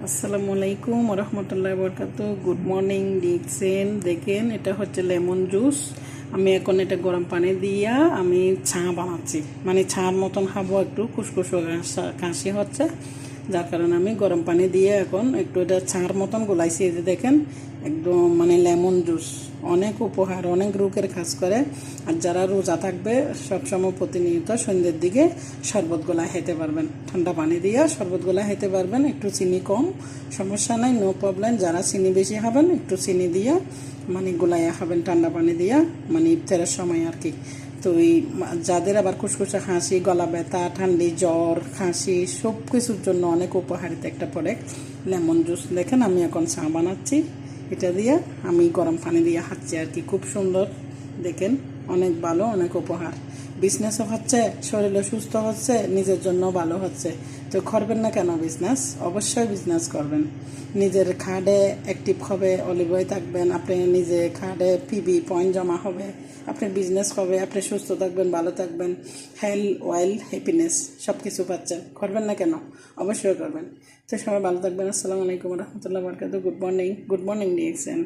আসসালামু আলাইকুম রহমতুল্লাহি বরকাত। গুড মর্নিং ডিকসেন। দেখেন এটা হচ্ছে লেমন জুস। আমি এখন এটা গরম পানি দিয়া আমি চা বানাচ্ছি, মানে ছার মতন খাবো, একটু খুশখুশো কাশি হচ্ছে, যার কারণে আমি গরম পানি দিয়ে এখন একটু এটা ছার মতন গোলাইছি। এই যে দেখেন একদম মানে লেমন জুস অনেক উপহার, অনেক রোগের কাজ করে। আর যারা রোজা থাকবে সবসময় প্রতিনিয়ত সন্ধ্যের দিকে শরবত গোলা খেতে পারবেন, ঠান্ডা পানি দিয়ে শরবত গোলা খেতে পারবেন। একটু চিনি কম, সমস্যা নাই, নো প্রবলেম। যারা চিনি বেশি খাবেন একটু চিনি দিয়ে মানে গোলাইয়া খাবেন ঠান্ডা পানি দিয়া, মানে ইফতারের সময় আর কি। তো এই যাদের আবার খুশখুশা খাঁসি, গলা ব্যথা, ঠান্ডি, জ্বর, খাঁসি সব কিছুর জন্য অনেক উপকারিত একটা প্রোডাক্ট লেমন জুস। দেখেন আমি এখন চা বানাচ্ছি, এটা দিয়ে আমি গরম পানি দিয়ে খাচ্ছি আর কি। খুব সুন্দর, দেখেন অনেক ভালো, অনেক উপহার। বিজনেসও হচ্ছে, শরীরও সুস্থ হচ্ছে, নিজের জন্য ভালো হচ্ছে। তো করবেন না কেন বিজনেস? অবশ্যই বিজনেস করবেন। নিজের খাটে অ্যাক্টিভ হবে, অলিভ হয়ে থাকবেন, আপনি নিজে খাটে পিবি পয়েন্ট জমা হবে, আপনার বিজনেস হবে, আপনি সুস্থ থাকবেন, ভালো থাকবেন, হেলথ ওয়েলথ হ্যাপিনেস সব কিছু পাচ্ছেন। করবেন না কেন? অবশ্যই করবেন। তো সবাই ভালো থাকবেন। আসসালামু আলাইকুম রহমতুল্লাহ বরকাত। Good morning, good morning DXN.